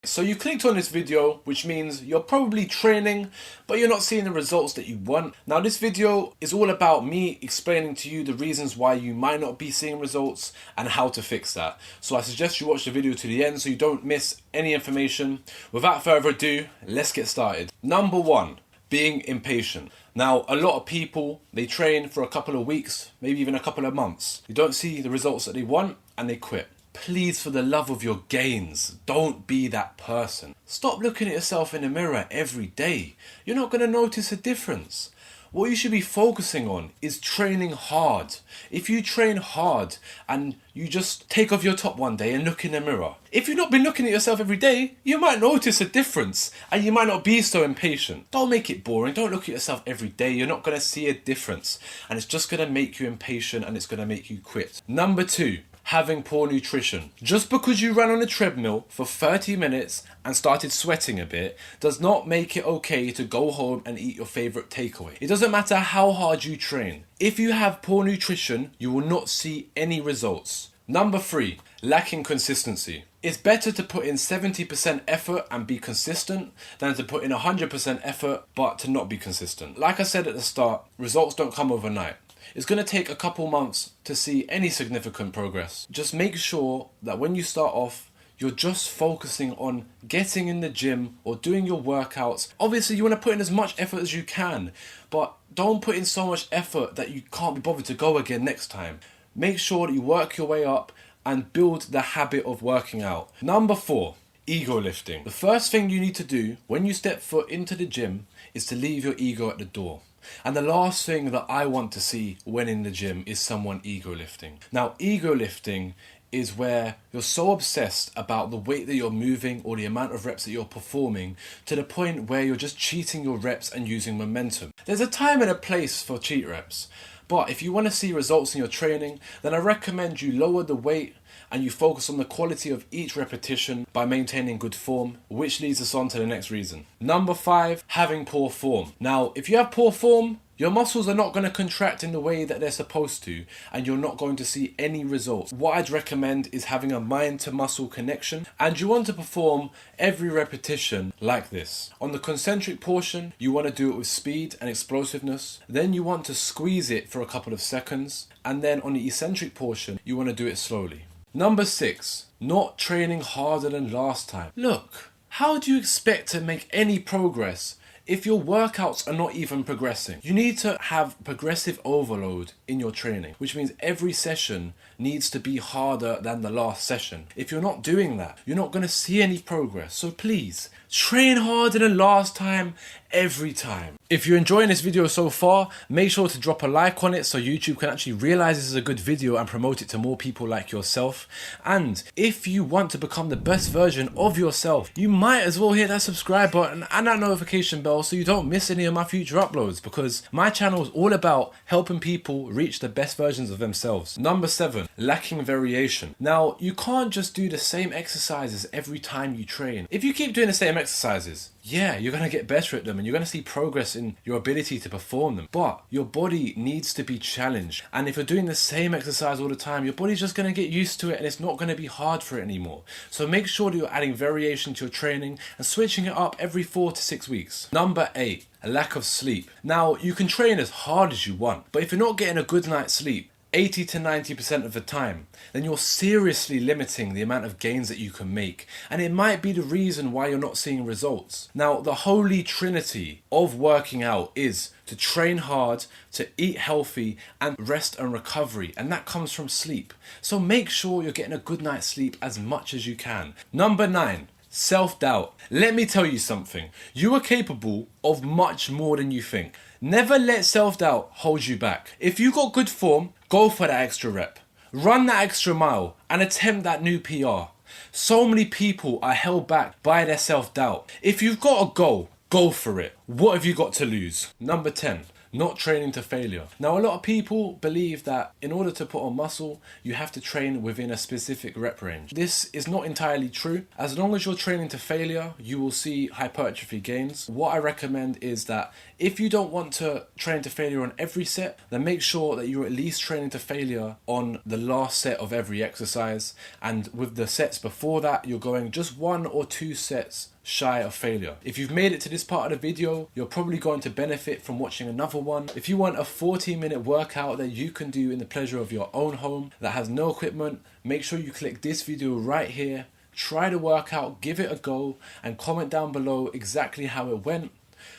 So you clicked on this video, which means you're probably training, but you're not seeing the results that you want. Now this video is all about me explaining to you the reasons why you might not be seeing results and how to fix that. So I suggest you watch the video to the end so you don't miss any information. Without further ado, let's get started. Number one, being impatient. Now, a lot of people, they train for a couple of weeks, maybe even a couple of months. They don't see the results that they want and they quit. Please, for the love of your gains, don't be that person. Stop looking at yourself in the mirror every day. You're not going to notice a difference. What you should be focusing on is training hard. If you train hard and you just take off your top one day and look in the mirror, if you've not been looking at yourself every day, you might notice a difference and you might not be so impatient. Don't make it boring. Don't look at yourself every day. You're not going to see a difference and it's just going to make you impatient and it's going to make you quit. Number two, having poor nutrition. Just because you ran on a treadmill for 30 minutes and started sweating a bit does not make it okay to go home and eat your favorite takeaway. It doesn't matter how hard you train. If you have poor nutrition, you will not see any results. Number three, lacking consistency. It's better to put in 70% effort and be consistent than to put in 100% effort but to not be consistent. Like I said at the start, results don't come overnight. It's going to take a couple months to see any significant progress. Just make sure that when you start off, you're just focusing on getting in the gym or doing your workouts. Obviously, you want to put in as much effort as you can, but don't put in so much effort that you can't be bothered to go again next time. Make sure that you work your way up and build the habit of working out. Number four, ego lifting. The first thing you need to do when you step foot into the gym is to leave your ego at the door. And the last thing that I want to see when in the gym is someone ego lifting. Now, ego lifting is where you're so obsessed about the weight that you're moving or the amount of reps that you're performing to the point where you're just cheating your reps and using momentum. There's a time and a place for cheat reps. But if you want to see results in your training, then I recommend you lower the weight and you focus on the quality of each repetition by maintaining good form, which leads us on to the next reason. Number five, having poor form. Now, if you have poor form, your muscles are not going to contract in the way that they're supposed to, and you're not going to see any results. What I'd recommend is having a mind to muscle connection, and you want to perform every repetition like this. On the concentric portion, you want to do it with speed and explosiveness. Then you want to squeeze it for a couple of seconds, and then on the eccentric portion, you want to do it slowly. Number six, not training harder than last time. Look, how do you expect to make any progress if your workouts are not even progressing? You need to have progressive overload in your training, which means every session needs to be harder than the last session. If you're not doing that, you're not going to see any progress. So please, train harder than last time every time. If you're enjoying this video so far, make sure to drop a like on it so YouTube can actually realize this is a good video and promote it to more people like yourself. And if you want to become the best version of yourself, you might as well hit that subscribe button and that notification bell so you don't miss any of my future uploads, because my channel is all about helping people reach the best versions of themselves. Number seven, lacking variation. Now, you can't just do the same exercises every time you train. If you keep doing the same exercises, yeah, you're going to get better at them and you're going to see progress in your ability to perform them. But your body needs to be challenged. And if you're doing the same exercise all the time, your body's just going to get used to it and it's not going to be hard for it anymore. So make sure that you're adding variation to your training and switching it up every 4 to 6 weeks. Number eight, a lack of sleep. Now, you can train as hard as you want, but if you're not getting a good night's sleep 80 to 90% of the time, then you're seriously limiting the amount of gains that you can make. And it might be the reason why you're not seeing results. Now, the holy trinity of working out is to train hard, to eat healthy, and rest and recovery. And that comes from sleep. So make sure you're getting a good night's sleep as much as you can. Number nine, self-doubt. Let me tell you something. You are capable of much more than you think. Never let self-doubt hold you back. If you got good form, go for that extra rep. Run that extra mile and attempt that new PR. So many people are held back by their self-doubt. If you've got a goal, go for it. What have you got to lose? Number 10, not training to failure. Now, a lot of people believe that in order to put on muscle, you have to train within a specific rep range. This is not entirely true. As long as you're training to failure, you will see hypertrophy gains. What I recommend is that if you don't want to train to failure on every set, then make sure that you're at least training to failure on the last set of every exercise. And with the sets before that, you're going just 1 or 2 sets shy of failure. If you've made it to this part of the video, you're probably going to benefit from watching another one. If you want a 40-minute workout that you can do in the pleasure of your own home that has no equipment, make sure you click this video right here. Try the workout, give it a go, and comment down below exactly how it went.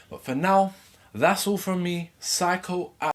But for now, that's all from me. Psycho out.